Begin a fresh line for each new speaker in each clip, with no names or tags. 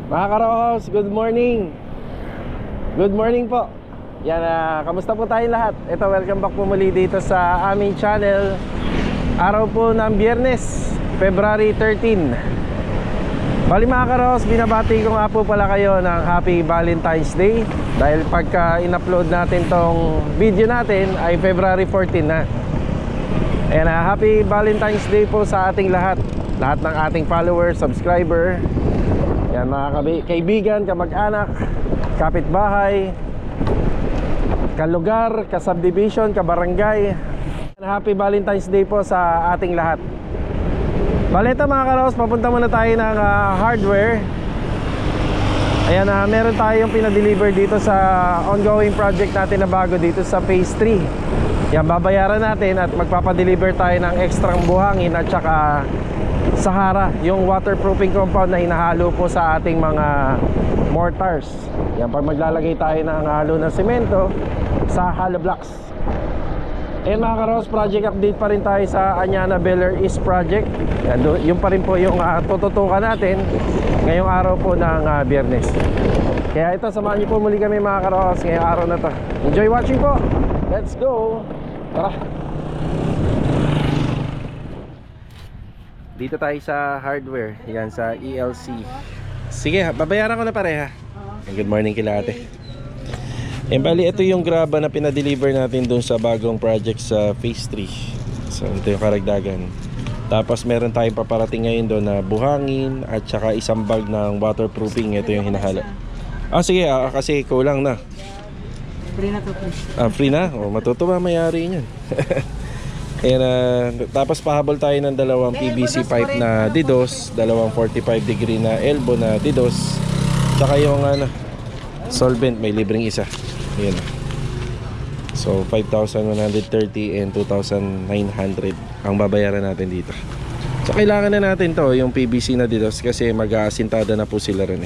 Mga Karohos, good morning. Good morning po. Yan, kamusta po tayong lahat? Ito, welcome back po muli dito sa aming channel. Araw po ng Biyernes, February 13. Bali mga Karohos, binabati ko nga po pala kayo ng Happy Valentine's Day. Dahil pagka in-upload natin tong video natin ay February 14 na. Ayan, Happy Valentine's Day po sa ating lahat. Lahat ng ating followers, subscriber. Yan mga kaibigan, kamag-anak, kapitbahay, kalugar, kasubdivision, kabarangay. Happy Valentine's Day po sa ating lahat. Balita mga Karohos, papunta muna tayo ng hardware. Ayan, meron tayong pinadeliver dito sa ongoing project natin na bago dito sa phase 3. Yan, babayaran natin at magpapadeliver tayo ng ekstrang buhangin at saka Sahara, yung waterproofing compound na hinahalo po sa ating mga mortars. Yan, pag maglalagay tayo ng halo ng semento sa hollow blocks. Ayan mga Karohos, project update pa rin tayo sa Anyana Beller East project. Yan, yung pa rin po yung tututukan natin ngayong araw po ng Biyernes. Kaya ito, samahan niyo po muli kami mga Karohos ngayong araw na to. Enjoy watching po. Let's go. Tara. Dito tayo sa hardware. Yan, sa ELC. Sige, babayaran ko na pareha. Good morning kila ate. Bali, ito yung graba na pinadeliver natin dun sa bagong project sa phase 3. So, ito yung karagdagan. Tapos meron tayong paparating ngayon doon na buhangin at saka isang bag ng waterproofing. Ito yung hinahala. Sige, kasi kulang na.
Free na to, please.
Free na? Matutuwa mayari niyan. Ayan, tapos pahabol tayo ng dalawang PVC pipe na DDoS, dalawang 45 degree na elbow na DDoS, saka yung solvent, may libreng isa. Ayan. So 5,130 and 2,900 ang babayaran natin dito. So kailangan na natin to, yung PVC na DDoS, kasi mag-aasintada na po sila rin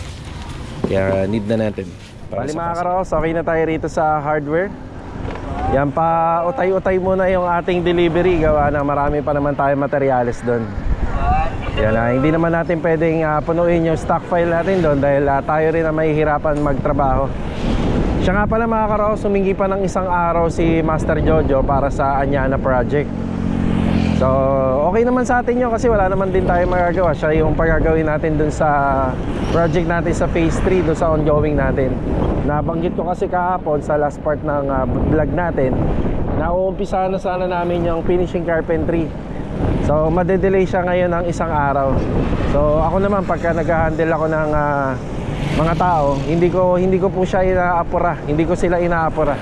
kaya need na natin. Bali mga Karohos, okay na tayo rito sa hardware. Yan, pa utay-utay muna yung ating delivery. Gawa na marami pa naman tayong materyales doon. Yan, hindi naman natin pwedeng punuin yung stock file natin doon dahil tayo rin na mahihirapan magtrabaho. Siya nga pala mga Karohos, humingi pa ng isang araw si Master Jojo para sa Anyana project. So okay naman sa atin yun kasi wala naman din tayo magagawa. Siya yung pagagawin natin doon sa project natin sa phase 3, doon sa ongoing natin. Nabanggit ko kasi kahapon sa last part ng vlog natin na uumpisa na sana namin yung finishing carpentry. So madedelay siya ngayon ng isang araw. So ako naman, pagka nag-handle ako ng mga tao, hindi ko po siya inaapura. Hindi ko sila inaapura.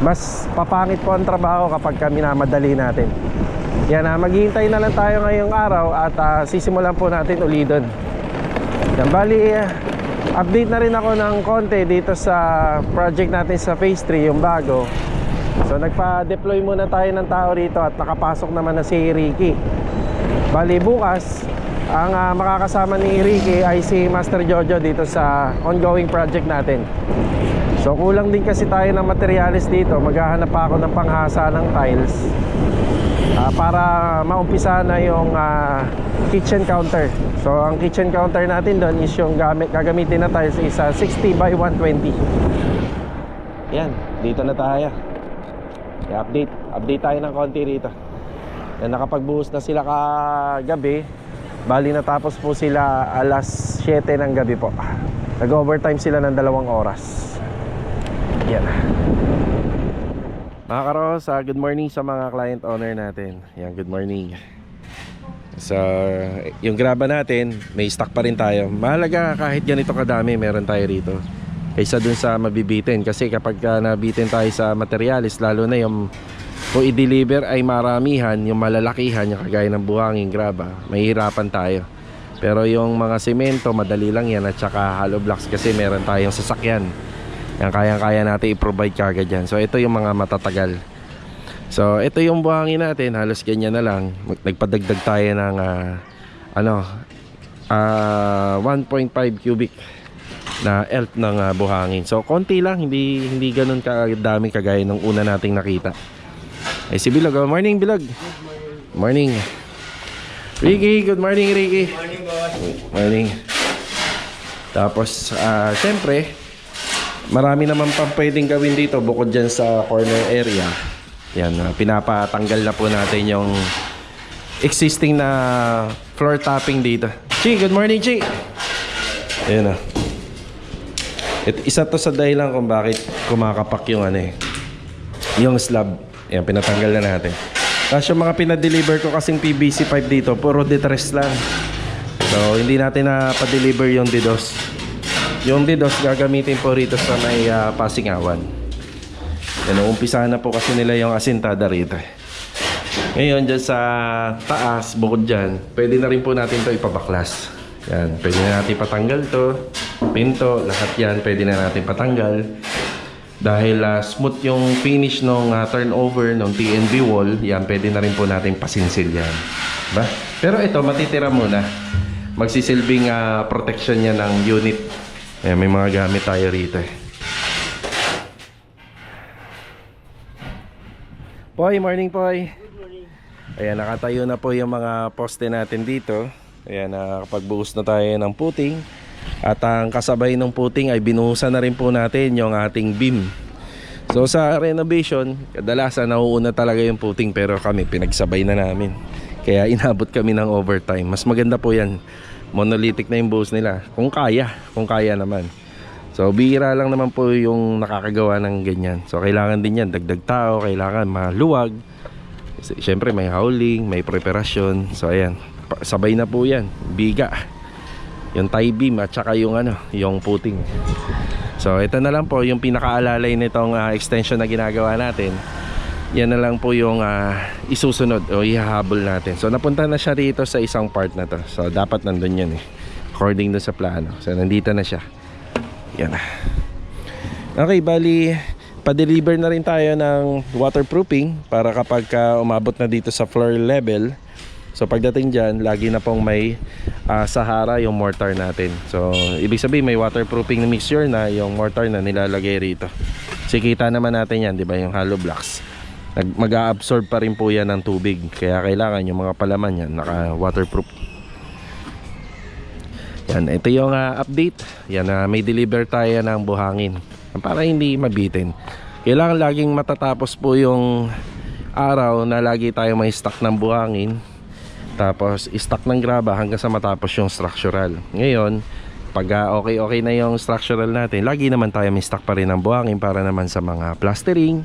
Mas papangit po ang trabaho kapag minamadali natin. Yan, maghihintay na lang tayo ngayong araw at sisimulan po natin uli doon. Yan, bali update na rin ako ng konti dito sa project natin sa phase 3, yung bago. So nagpa-deploy muna tayo ng tao rito at nakapasok naman na si Ricky. Bali bukas, ang makakasama ni Ricky ay si Master Jojo dito sa ongoing project natin. So kulang din kasi tayo ng materials dito. Maghahanap pa ako ng panghasa ng tiles para maumpisa na yung kitchen counter. So ang kitchen counter natin doon is yung gagamitin na tiles is 60 by 120. Yan, dito na tayo. Update tayo ng konti rito. Yan, nakapagbuhos na sila kagabi. Bali natapos po sila alas 7 ng gabi po. Nag-overtime sila ng 2 oras. Yan. Mga Karohos, good morning sa mga client owner natin. Yan, good morning. So, yung graba natin, may stock pa rin tayo. Mahalaga kahit ganito kadami meron tayo rito kaysa dun sa mabibitin. Kasi kapag nabitin tayo sa materialis, lalo na yung kung i-deliver ay maramihan, yung malalakihan, yung kagaya ng buhangin, graba, mahihirapan tayo. Pero yung mga semento, madali lang yan, at saka hollow blocks kasi meron tayong sasakyan. Yan, kayang-kaya natin i-provide kagad yan. So ito yung mga matatagal. So ito yung buhangin natin, halos ganyan na lang. Nagpadagdag tayo ng 1.5 cubic na elf ng buhangin. So konti lang, hindi ganun kadami kagaya ng una nating nakita. Si Bilog, morning Bilog. Morning. Ricky, good morning Ricky.
Morning boss.
Morning. Tapos, syempre, marami naman pang pwedeng gawin dito bukod dyan sa corner area. Yan, pinapatanggal na po natin yung existing na floor topping dito. Chi, good morning, Chi! Ayan na. Isa to sa dahilan kung bakit kumakapak yung yung slab. Ayan, pinatanggal na natin. Tapos yung mga pinadeliver ko kasing PVC pipe dito, puro detress lang. So, hindi natin na pa-deliver yung DDoS. Yung DDoS gagamitin po rito sa may Pasingawan. Yan, umpisahan na po kasi nila yung asintada rito. Ngayon, dyan sa taas, bukod dyan, pwede na rin po natin to ipabaklas. Yan, pwede na natin patanggal to. Pinto, lahat yan, pwede na natin patanggal. Dahil smooth yung finish ng turnover ng TNB wall, yan, pwede na rin po natin pasinsil yan. Ba? Pero ito, matitira muna. Magsisilbing protection niya ng unit. Ayan, may mga gamit tayo rito Poy, morning Poy.
Good morning.
Ayan, nakatayo na po yung mga poste natin dito. Ayan, nakapagbuhos na tayo ng puting. At ang kasabay ng puting ay binuhusan na rin po natin yung ating beam. So sa renovation, kadalasan nauuna talaga yung puting, pero kami pinagsabay na namin. Kaya inabot kami ng overtime. Mas maganda po yan. Monolithic na yung buhos nila. Kung kaya naman. So bihira lang naman po yung nakakagawa ng ganyan. So kailangan din yan, dagdag tao, kailangan maluwag. Siyempre may howling, may preparasyon. So ayan, sabay na po yan. Biga. Yung tie beam at saka yung yung puting. So ito na lang po yung pinakaalalay nitong extension na ginagawa natin. Yan na lang po yung isusunod o ihahabol natin. So napunta na siya rito sa isang part na to. So dapat nandun yun according dun sa plano. So nandito na siya. Yan. Okay, bali pa-deliver na rin tayo ng waterproofing para kapag umabot na dito sa floor level. So pagdating dyan, lagi na pong may Sahara yung mortar natin. So ibig sabihin may waterproofing na mixture na yung mortar na nilalagay rito. Sikita naman natin yan, di ba, yung hollow blocks. Mag-a-absorb pa rin po yan ng tubig. Kaya kailangan yung mga palaman yan naka-waterproof. Yan, ito yung update. Yan, may deliver tayo ng buhangin para hindi mabitin. Kailangan laging matatapos po yung araw na lagi tayo may stock ng buhangin. Tapos stock ng graba hanggang sa matapos yung structural. Ngayon, pag okay na yung structural natin, lagi naman tayo may stock pa rin ng buhangin para naman sa mga plastering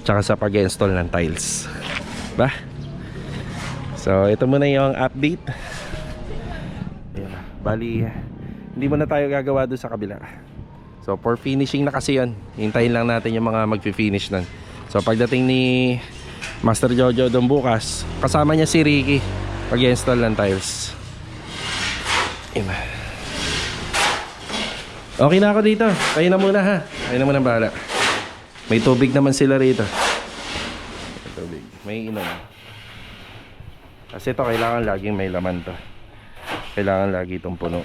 tsaka sa pag-install ng tiles. Ba? So ito muna yung update. Ayan. Bali, hindi muna tayo gagawa doon sa kabila. So for finishing na kasi yun. Hintayin lang natin yung mga mag-finish nun. So pagdating ni Master Jojo doon bukas, kasama niya si Ricky pag-install ng tiles. Okay na ako dito. Kayo na muna ha. Kayo na muna bahala. May tubig naman sila rito. May tubig. May inom. Kasi ito kailangan laging may laman to. Kailangan lagi itong puno.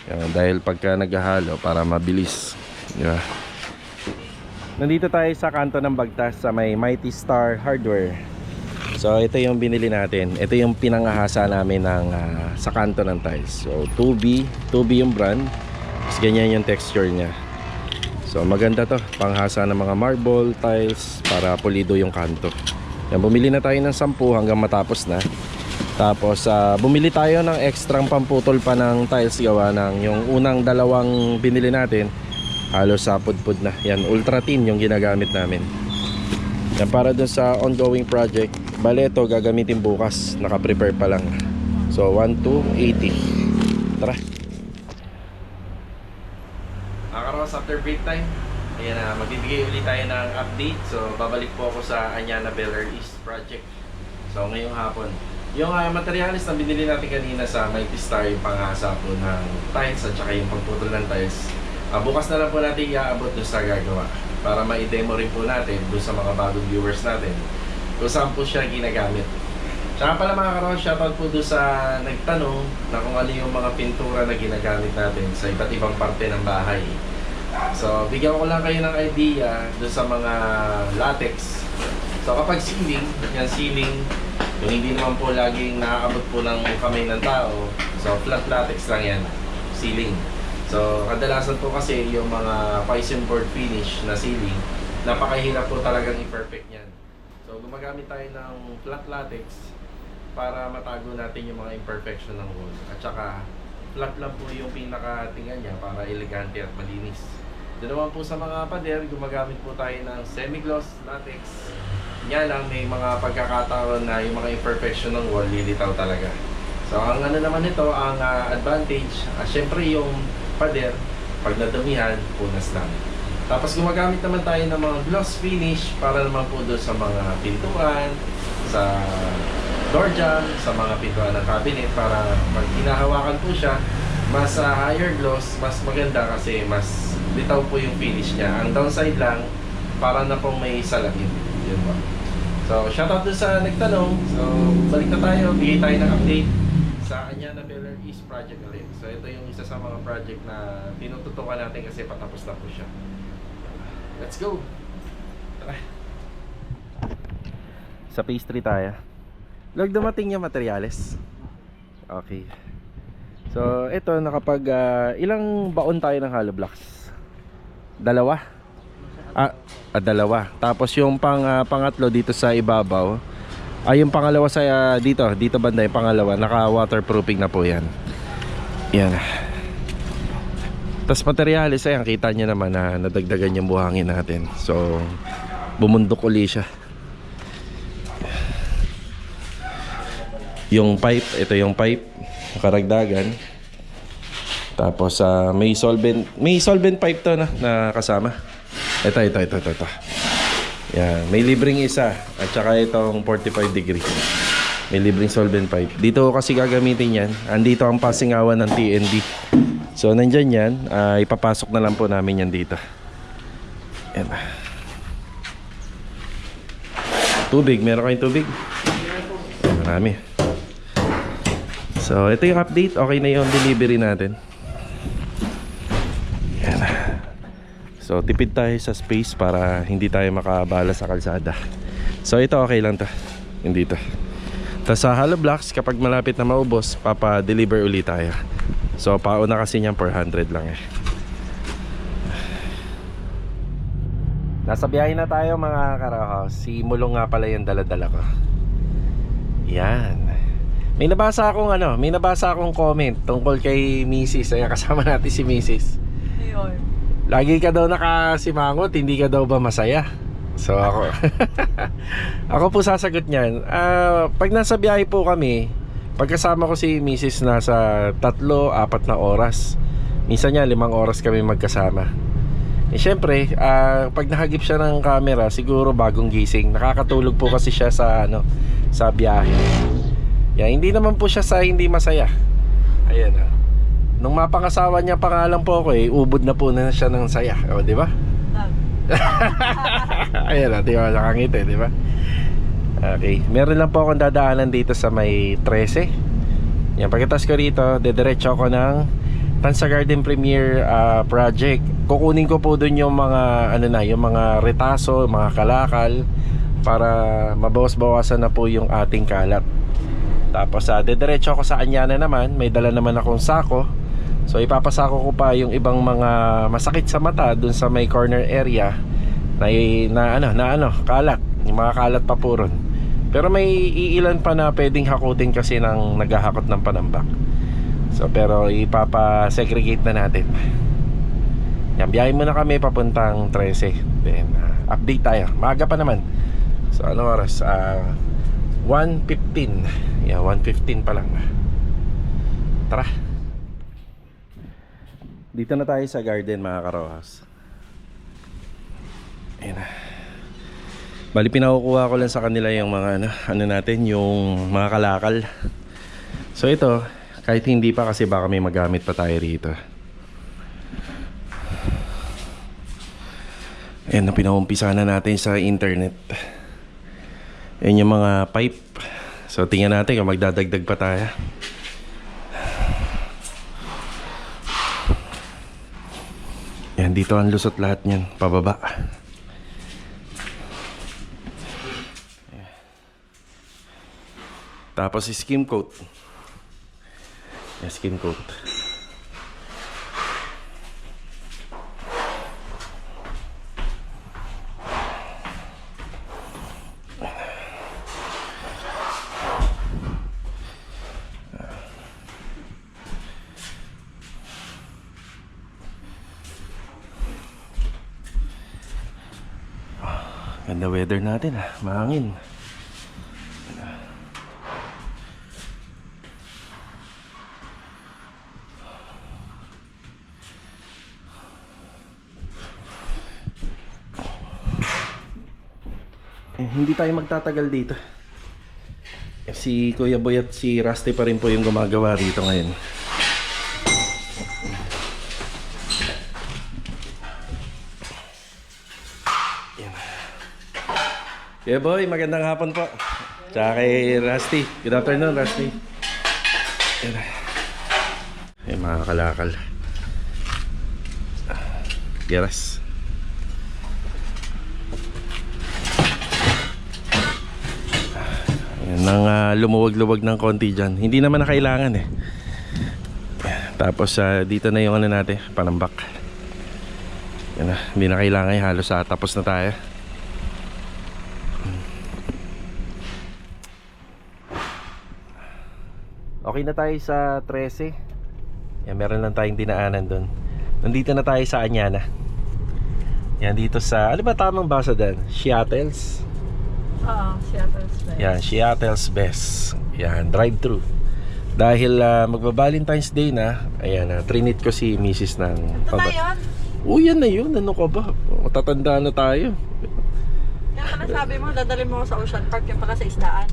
Yan, dahil pagka naghahalo para mabilis. Diba? Nandito tayo sa kanto ng Bagtas sa may Mighty Star Hardware. So ito yung binili natin. Ito yung pinangahasa namin ng sa kanto ng tiles. So 2B yung brand. Tapos ganyan yung texture niya. So maganda to, panghasa ng mga marble tiles para pulido yung kanto. Yan, bumili na tayo ng 10 hanggang matapos na. Tapos bumili tayo ng extrang pamputol pa ng tiles gawa ng yung unang dalawang binili natin. Halos sapod-pod na. Yan, ultra thin yung ginagamit namin. Yan, para dun sa ongoing project. Bale, ito gagamitin bukas. Naka-prepare pa lang. So 1 to 80. Tara. Akaros, after break time, ayan na, magbibigay ulit tayo ng update. So babalik po ako sa Anyana Bel Air East project. So ngayong hapon, yung materialis na binili natin kanina sa Mighty Star, yung panghasa po ng tiles at saka yung pagputol ng tiles, bukas na lang po natin iaabot doon sa gagawa para ma-demo rin po natin doon sa mga bagong viewers natin kung saan po siya ginagamit. Tsaka pala mga karon, shoutout po doon sa nagtanong na kung ano yung mga pintura na ginagamit natin sa iba't ibang parte ng bahay. So bigyan ko lang kayo ng idea doon sa mga latex. So kapag ceiling, yan ceiling, yung hindi naman po laging nakakabot po ng kamay ng tao, so flat latex lang yan. ceiling. So kadalasan po kasi yung mga poison board finish na ceiling, napakahirap po talagang i-perfect niyan. So gumagamit tayo ng flat latex para matago natin yung mga imperfection ng wall. At saka flat lang po yung pinakatingan niya para elegante at malinis. Doon naman po sa mga pader, gumagamit po tayo ng semi-gloss latex. Yan lang, may mga pagkakataon na yung mga imperfection ng wall lilitaw talaga. So ang ano naman ito, ang advantage, syempre yung pader, pag nadumihan, punas lang. Tapos gumagamit naman tayo ng mga gloss finish para naman po doon sa mga pintuan, sa door jamb, sa mga pintuan ng cabinet, para pag hinahawakan po siya, mas higher gloss, mas maganda kasi mas litaw po yung finish niya. Ang downside lang, para na pong may salamin. Yun ba? So, shoutout doon sa nagtanong. So, balik na tayo. Bigay tayo ng update sa Anyana Bel Air East project ulit. So, ito yung isa sa mga project na tinututukan natin kasi patapos na po siya. Let's go! Tara! Sa pastry tayo. Log, dumating yung materyales. Okay. So, ito nakapag ilang baon tayo ng hollow blocks? Dalawa? Dalawa. Tapos yung pangatlo dito sa ibabaw. Yung pangalawa sa dito banda yung pangalawa, naka waterproofing na po yan. Yan. Tapos materyales, ayan, kita nyo naman na nadagdagan yung buhangin natin. So, bumundok uli siya. Yung pipe, ito yung pipe, karagdagan. Tapos may solvent pipe to na kasama. Ito. Yan, may libreng isa at saka itong 45 degree. May libreng solvent pipe. Dito kasi gagamitin yan. Andito ang pasingawan ng TND. So nandyan yan, ipapasok na lang po namin yan dito. Yan. Tubig, meron kayong tubig? Marami. So ito yung update. Okay na yung delivery natin. Yan. So tipid tayo sa space para hindi tayo makabala sa kalsada. So ito okay lang to. Hindi to. Tapos sa hollow blocks, kapag malapit na maubos, papa-deliver ulit tayo. So pauna kasi niyan 400 lang eh. Nasa biyahe na tayo mga karahaw. Si Mulong nga pala yung dala-dala ko. Yan. May nabasa akong comment tungkol kay Mrs. Ayan, kasama natin si Mrs.
Ayun.
Lagi ka daw nakasimangot, hindi ka daw ba masaya? So ako ako po sasagot niyan. Pag nasa biyahe po kami, pagkasama ko si Mrs. nasa 3-4 na oras. Minsan niya 5 oras kami magkasama. Eh syempre, pag nahagip siya ng camera, siguro bagong gising. Nakakatulog po kasi siya sa sa biyahe. Yan, hindi naman po siya sa hindi masaya. Ayan. Nung mapangasawa niya pangalan po ako ubod na po na siya ng saya. O, di ba? Ayan na, di ba? Nakangiti, di ba? Okay, meron lang po akong dadaanan dito sa may 13. Yan, pagkatas ko rito, dediretso ako ng Tansa Garden Premier project. Kukunin ko po dun yung mga yung mga retaso, mga kalakal para mabawas-bawasan na po yung ating kalat. Tapos dediretso ako sa Anyana naman, may dala naman akong sako. So ipapasako ko pa yung ibang mga masakit sa mata dun sa may corner area na kalat, yung mga kalat pa po ron. Pero may iilan pa na pwedeng hakutin kasi ng naghahakot ng panambak. So pero ipapa-segregate na natin. Yan, biyahe muna kami papuntang 13. Then update tayo. Maaga pa naman. So ano oras? 1:15. Yeah, 1:15 pa lang. Tara. Dito na tayo sa garden mga karohas. Ayan na. Bali pinakukuha ko lang sa kanila yung mga natin, yung mga kalakal. So ito, kahit hindi pa kasi baka may magamit pa tayo rito. Ayan na, pinaumpisa na natin sa internet. Ayan yung mga pipe. So tingnan natin kung magdadagdag pa tayo. Yan, dito ang lusot lahat niyan, pababa. Tapos skim coat. Yan, skim coat. Ganda weather natin mahangin. Hindi tayo magtatagal dito. Si Kuya Boy at si Rusty pa rin po yung gumagawa rito ngayon. Yan. Kuya Boy, magandang hapon po. Tsaka kay Rusty. Good afternoon, Rusty. Yan. Yan mga kalakal. Geras. Nang lumuwag-luwag ng konti dyan. Hindi naman na kailangan eh. Tapos dito na yung ano natin, panambak. Yan na, hindi na kailangan eh. Halos tapos na tayo. Okay na tayo sa 13. Yan, meron lang tayong dinaanan doon. Nandito na tayo sa Anyana. Yan, dito sa, ano ba tamang basa doon? Seattle's?
Oo, Seattle's Best.
Yan, Seattle's Best. Yan, drive-thru. Dahil magba-Valentine's Day na, ayan, trinit ko si Mrs. ng...
Ito na yun?
Yan na yun. Ano ka ba? Matatanda na tayo.
Yan pala sabi mo, dadalhin mo ako sa Ocean Park, yung pala sa isdaan.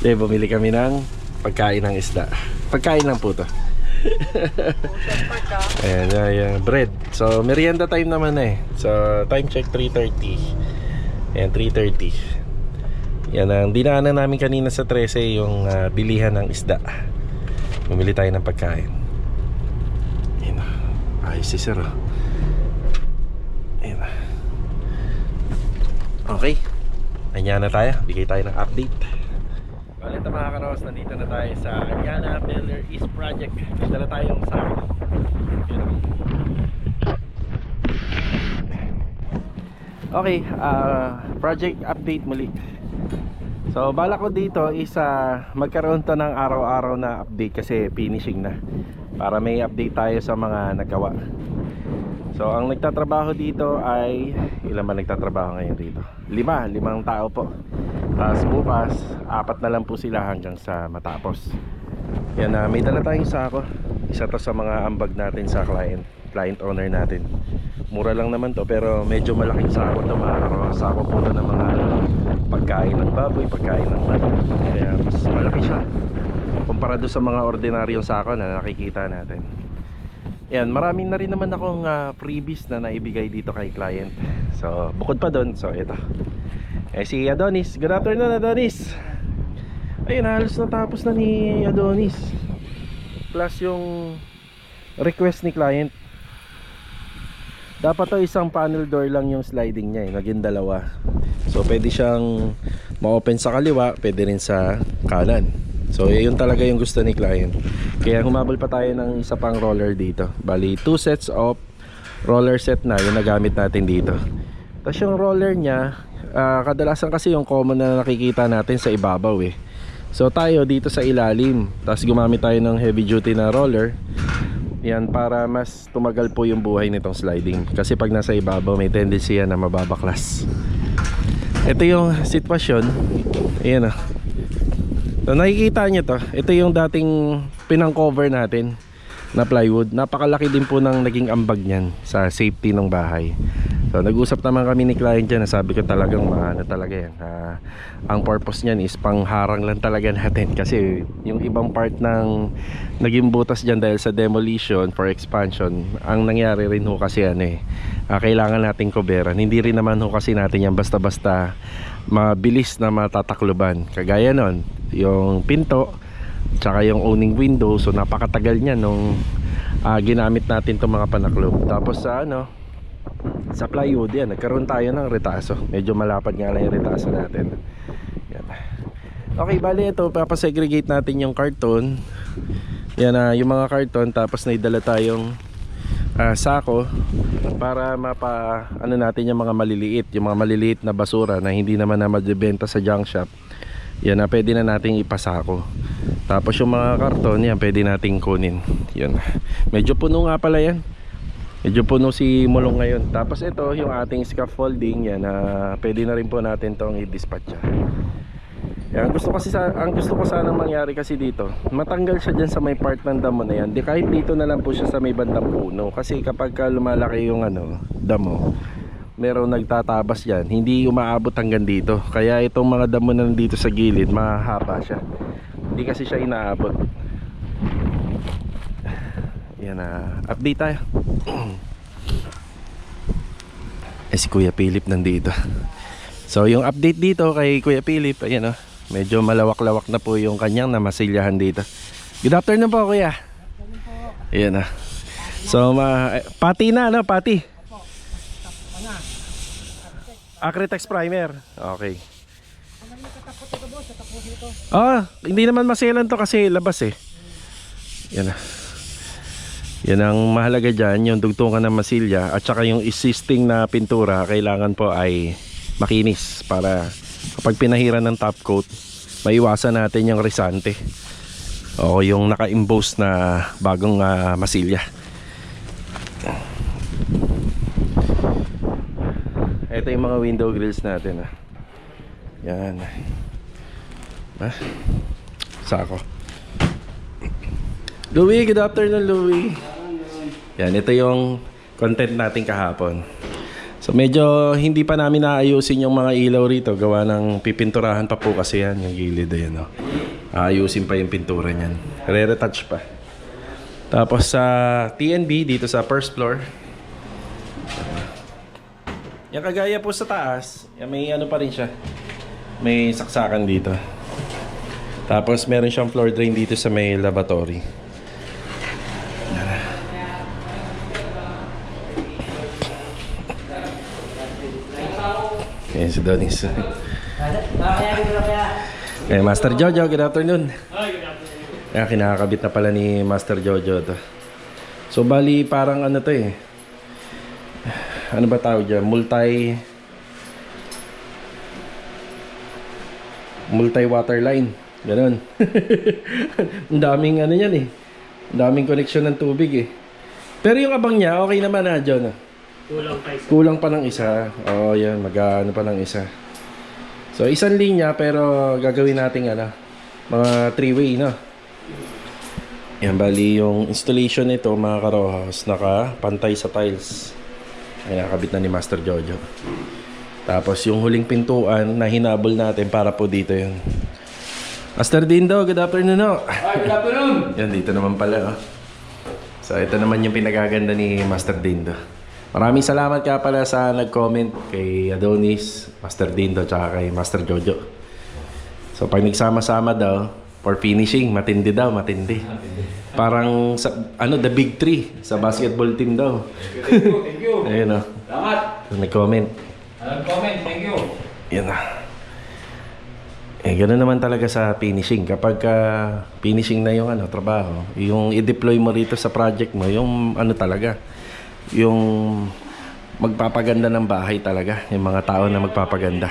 Dahil bumili kami ng pagkain ng isda. Pagkain lang po to.
Ocean Park
Ayan, bread. So, merienda time naman So, time check 3:30. Ayan, 3:30. Yan ang dinaanan namin kanina sa 13, yung bilihan ng isda. Bumili tayo ng pagkain. Ayan, ayos si sir. Ayan. Okay. Anyana tayo. Bigay tayo ng update. Well, ito mga karos, nandito na tayo sa Anyana Miller East Project. May dala tayong sako. Okay, project update muli. So balak ko dito is magkaroon to ng araw-araw na update kasi finishing na, para may update tayo sa mga nagawa. So ang nagtatrabaho dito ay, ilan ba nagtatrabaho ngayon dito? Limang tao po. Tapos bukas 4 na lang po sila hanggang sa matapos. Yan, may dala tayong sako. Isa to sa mga ambag natin sa client owner natin. Mura lang naman to, pero medyo malaking sako to mga karos. Sako po to ng mga pagkain ng baboy, pagkain ng manok. Kaya mas malaki siya kumpara doon sa mga ordinaryong sako na nakikita natin. Yan, maraming na rin naman akong freebies na naibigay dito kay client. So bukod pa doon, so ito si Adonis. Good afternoon, Adonis. Ayun, halos natapos na ni Adonis. Plus yung request ni client. Dapat to isang panel door lang yung sliding niya naging dalawa. So pwede siyang ma-open sa kaliwa, pwede rin sa kanan. So yun talaga yung gusto ni client. Kaya humabol pa tayo ng isa pang roller dito. Bali 2 sets of roller set na yung nagamit natin dito. Tapos yung roller niya, kadalasan kasi yung common na nakikita natin sa ibabaw So tayo dito sa ilalim. Tapos gumamit tayo ng heavy duty na roller. Yan, para mas tumagal po yung buhay nitong sliding. Kasi pag nasa ibabaw may tendency yan na mababaklas. Ito yung sitwasyon. Ayan So nakikita nyo to. Ito yung dating pinang-cover natin na plywood. Napakalaki din po ng naging ambag niyan sa safety ng bahay. So nag-usap naman kami ni client dyan. Sabi ko talagang maano talaga yan. Ang purpose niyan is pangharang lang talaga natin. Kasi yung ibang part ng naging butas dyan dahil sa demolition for expansion, ang nangyari rin ho kasi kailangan nating koberan. Hindi rin naman ho kasi natin yan basta-basta mabilis na matatakluban. Kagaya nun, yung pinto tsaka yung owning window. So napakatagal niya nung ginamit natin itong mga panaklob. Tapos sa plywood yan, nagkaroon tayo ng retaso. Medyo malapad nga lang yung retaso natin. Yan. Okay, bali ito, papasegregate natin yung karton. Yan, yung mga karton. Tapos naidala tayong sako para natin yung mga maliliit. Yung mga maliliit na basura na hindi naman na madibenta sa junk shop. Yan, pwede na nating ipasako. Tapos yung mga karton, yan, pwede nating kunin. Yan. Medyo puno nga pala yan. Medyo puno si Mulong ngayon. Tapos ito yung ating scaffolding yan, pwede na rin po natin tong i-dispatch. Ang gusto ko sana mangyari kasi dito, matanggal siya dyan sa may part ng damo na yan. Di kahit dito na lang po siya sa may bandang puno. Kasi kapag lumalaki yung damo, merong nagtatabas yan, hindi umaabot hanggang dito. Kaya itong mga damo na nandito sa gilid, mahaba siya. Hindi kasi siya inaabot. Yan na, update tayo. Si Kuya Philip nandito. So yung update dito kay Kuya Philip, ayan medyo malawak-lawak na po yung kanyang namasilyahan dito. Good afternoon po, Kuya. Ayan na. So pati na, pati. Acritex primer. Okay. Hindi naman maselan to kasi labas eh. Yan na. Yan ang mahalaga dyan, yung dugtungan ng masilya at saka yung existing na pintura kailangan po ay makinis para kapag pinahiran ng top coat maiwasan natin yung risante o yung naka-emboss na bagong masilya. Ito yung mga window grills natin. Yan. Sako. Louie, good afternoon, Louie. Yan, ito yung content natin kahapon. So medyo hindi pa namin naayusin yung mga ilaw rito. Gawa ng pipinturahan pa po kasi yan, yung gilid ayan, aayusin pa yung pintura niyan. Re-retouch pa. Tapos sa TNB dito sa first floor. Yung kagaya po sa taas, may pa rin siya. May saksakan dito. Tapos meron siyang floor drain dito sa may lavatory. Ayan si Donis. Master Jojo, good afternoon. Kaya kinakabit na pala ni Master Jojo to. So bali parang to eh. Ano ba tawag dyan? Multi water line. Ganon. Ang daming yan eh. Ang daming connection ng tubig eh. Pero yung abang niya, okay naman John. Kulang pa ng isa. Oo, yan. Mag-ano pa ng isa. So, isang linya pero gagawin natin mga 3-way, Yan, bali yung installation nito, mga karohas, nakapantay sa tiles. Ay, nakabit na ni Master Jojo. Tapos yung huling pintuan na hinabol natin para po dito yun. Master Dindo, good afternoon.
Good afternoon.
Yan, dito naman pala. So, ito naman yung pinagaganda ni Master Dindo. Maraming salamat ka pala sa nag-comment kay Adonis, Master Dindo, tsaka kay Master Jojo. So pag nagsama-sama daw, for finishing, matindi daw, matindi. Parang sa, the big three sa basketball team daw.
Thank you.
Ayun
Salamat.
Nag-comment.
Thank you.
Yan ganoon naman talaga sa finishing. Kapag finishing na yung trabaho, yung i-deploy mo rito sa project mo, yung talaga, yung magpapaganda ng bahay talaga, yung mga tao na magpapaganda.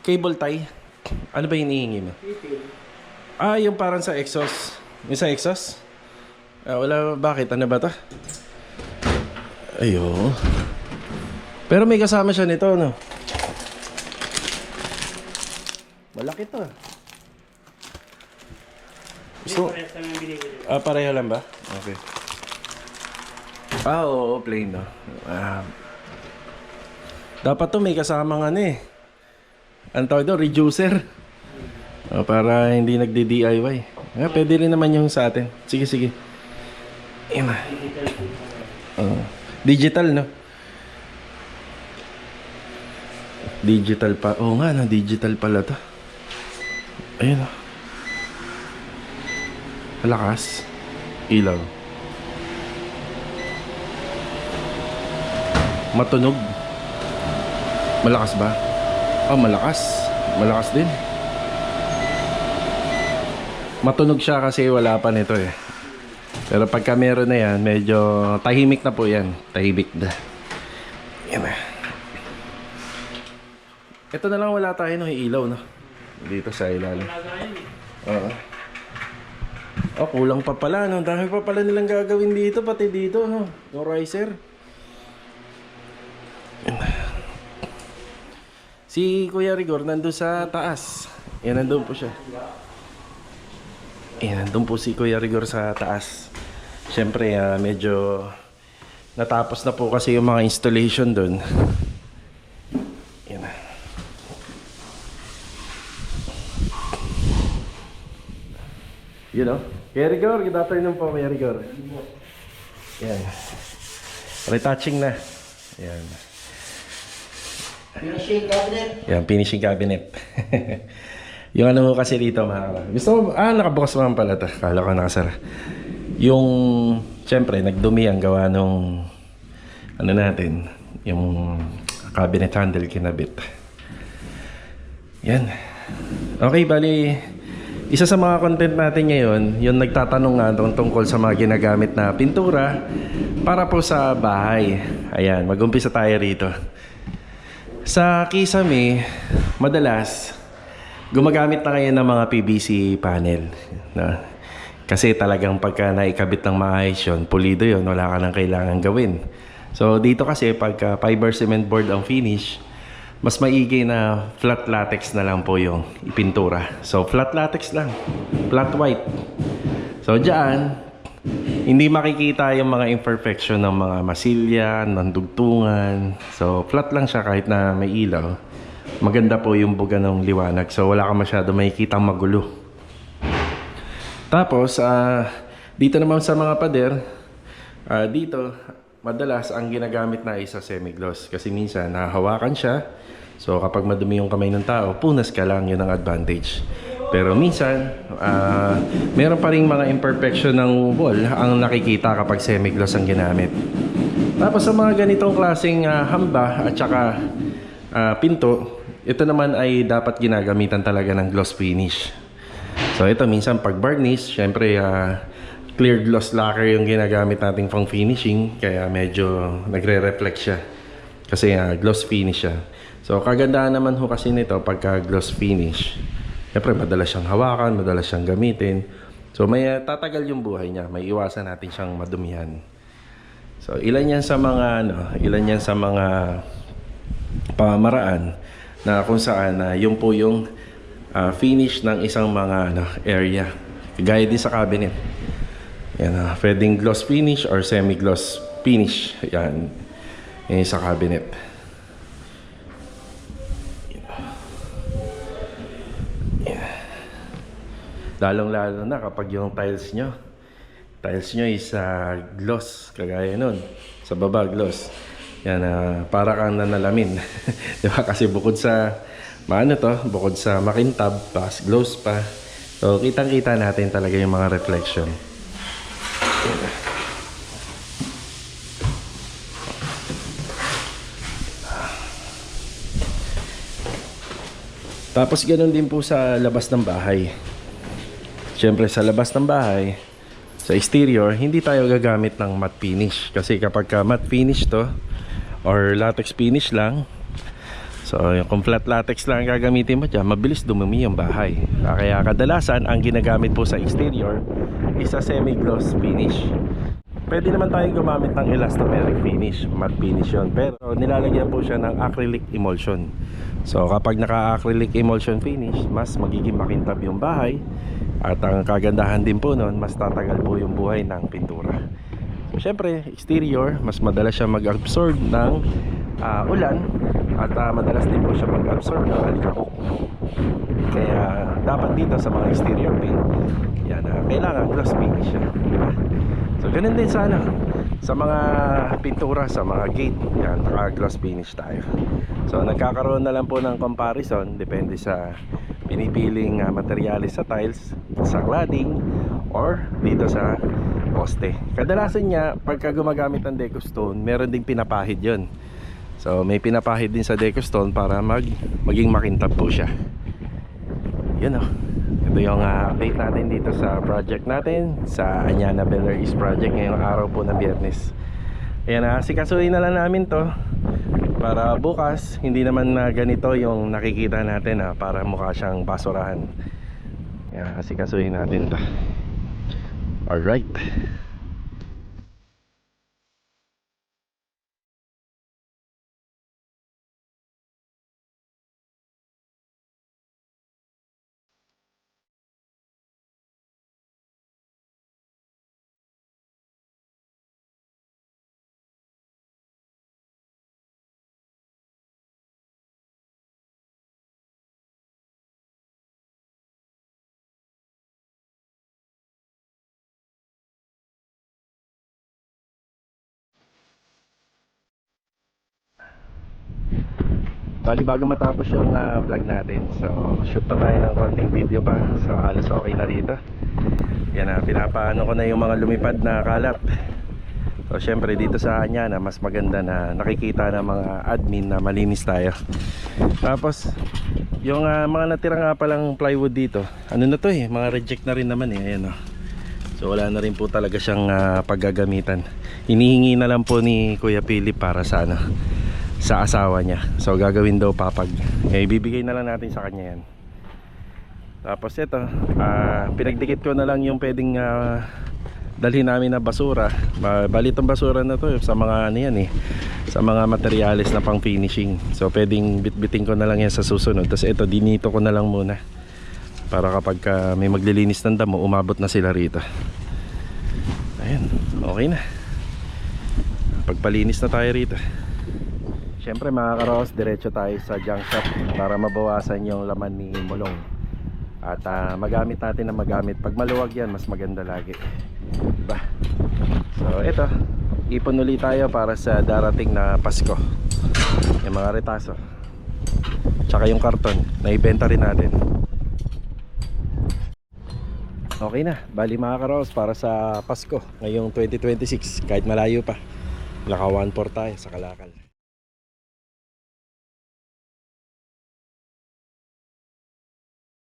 Cable tie, ano ba hinihingi mo? Yung parang sa exhaust. Yung sa exhaust? Wala, bakit? Ano ba to? Ayun. Pero may kasama siya nito, malaki to. So, pareho lang ba? Okay. Oo, plain dapat to may kasamang ang tawag daw, reducer. Para hindi nagdi-DIY. Pwede rin naman yung sa atin. Sige. Ayan. Digital, digital pa. Oo nga, digital pala to. Ayun. Malakas. Ilaw. Matunog. Malakas ba? Malakas. Malakas din. Matunog siya kasi wala pa nito eh. Pero pagka meron na yan, medyo tahimik na po yan. Tahimik na. Yan na. Ito na lang wala tayo ng ilaw, Dito sa ilalim. Oh, kulang pa pala, no? Dami pa pala nilang gagawin dito, pati dito, no? Yung riser. Si Kuya Rigor nandun sa taas. Yan, nandun po siya. Yan, nandun po si Kuya Rigor sa taas. Siyempre, medyo natapos na po kasi yung mga installation dun. Yan. You know? Kuya Rigor, good afternoon po, Kuya Rigor. Yan. Retouching na. Yan.
Finishing cabinet.
Yan, finishing cabinet. Yung ano kasi dito, mga kara. Gusto mo, nakabukas naman pala ito. Kala ko nakasara. Yung, syempre, nagdumi ang gawa nung, ano natin, yung cabinet handle kinabit. Yan. Okay, bali, isa sa mga content natin ngayon, yung nagtatanong nga tungkol sa mga ginagamit na pintura para po sa bahay. Ayan, mag-umpisa tayo rito. Sa Kisame, madalas, gumagamit na ngayon ng mga PVC panel. Na, kasi talagang pagka naikabit ng maayos yun, pulido yun, wala ka nang kailangan gawin. So dito kasi pagka fiber cement board ang finish, mas maigi na flat latex na lang po yung ipintura. So flat latex lang, flat white. So dyan, hindi makikita yung mga imperfection ng mga masilya, ng dugtungan. So flat lang siya kahit na may ilaw. Maganda po yung buga ng liwanag. So wala ka masyado makikita magulo. Tapos, dito naman sa mga pader, dito, madalas ang ginagamit na isa semi-gloss. Kasi minsan, nahahawakan siya. So kapag madumi yung kamay ng tao, punas ka lang, yun ang advantage. Pero minsan, meron pa rin mga imperfection ng wall ang nakikita kapag semi-gloss ang ginamit. Tapos sa mga ganitong klaseng hamba at saka pinto, ito naman ay dapat ginagamitan talaga ng gloss finish. So ito minsan pag varnish, syempre clear gloss lacquer yung ginagamit nating pang finishing, kaya medyo nagre-reflect siya. Kasi gloss finish siya. So kagandahan naman ho kasi nito pagka gloss finish, syempre madalas siyang hawakan, madalas siyang gamitin. So may tatagal yung buhay niya, may iwasan natin siyang madumihan. So ilan yan sa mga pamamaraan na kung saan yun po yung finish ng isang mga area. Gaya din sa cabinet. Yan, pwedeng gloss finish or semi-gloss finish. Yan, yan sa cabinet. Lalong-lalo na kapag yung tiles nyo is gloss, kagaya nun. Sa baba, gloss. Yan, para kang nanalamin. Diba? Kasi bukod sa, bukod sa makintab, plus gloss pa. So, kitang-kita natin talaga yung mga reflection. Yan. Tapos, ganun din po sa labas ng bahay. Siyempre sa labas ng bahay, sa exterior, hindi tayo gagamit ng matte finish. Kasi kapag matte finish to, or latex finish lang, so kung flat latex lang gagamitin mo dyan, mabilis dumumi yung bahay. Kaya kadalasan, ang ginagamit po sa exterior is a semi-gloss finish. Pwede naman tayong gumamit ng elastomeric finish, matte finish yun. Pero nilalagyan po siya ng acrylic emulsion. So kapag naka-acrylic emulsion finish, mas magiging makintab yung bahay. At ang kagandahan din po nun, mas tatagal po yung buhay ng pintura. So, syempre, exterior, mas madalas siya mag-absorb ng ulan. At madalas din po siya mag-absorb ng alikabok. Kaya dapat dito sa mga exterior paint, yan, kailangan gloss finish siya. So ganun din sana sa mga pintura, sa mga gate, yan, naka-gloss finish tayo. So nagkakaroon na lang po ng comparison, depende sa pinipiling materyales sa tiles, sa cladding, or dito sa poste. Kadalasan niya, pagka gumagamit ng deco stone, meron ding pinapahid yon. So may pinapahid din sa deco stone para maging makintab po siya. Yun o. Ito yung update natin dito sa project natin, sa Anyana Beller East Project ngayong araw po na Biyernes. Ayan, sikasuhin na lang namin to para bukas hindi naman ganito yung nakikita natin para mukha siyang basurahan. Ayan, sikasuhin natin to. Alright. Bali bago matapos yung vlog natin, so shoot pa tayo ng konting video pa. So halos okay na rito. Yan na, pinapaano ko na yung mga lumipad na kalat. So syempre dito sa kanya na mas maganda na nakikita ng mga admin na malinis tayo. Tapos yung mga natira nga palang plywood dito, ano na to mga reject na rin naman ayan o. So wala na rin po talaga siyang paggagamitan. Hinihingi na lang po ni Kuya Philip para sa sa asawa niya. So gagawin daw papag. Ibibigay na lang natin sa kanya yan. Tapos ito, pinagdikit ko na lang yung pwedeng dalhin namin na basura. Bali itong basura na to sa mga ano yan sa mga materyales na pang finishing. So pwedeng bitbitin ko na lang yan sa susunod. Tapos ito, dinito ko na lang muna para kapag may maglilinis ng damo, umabot na sila rito. Ayan, okay na. Pagpalinis na tayo rito. Siyempre mga karos, diretso tayo sa junk shop para mabawasan yung laman ni Mulong. At magamit natin na magamit. Pag maluwag yan, mas maganda lagi, diba? So ito, ipon ulit tayo para sa darating na Pasko. Yung mga retaso tsaka yung karton na ibenta rin natin. Okay na, bali mga karos, para sa Pasko ngayong 2026, kahit malayo pa, naka 1-4 tayo sa Kalakal.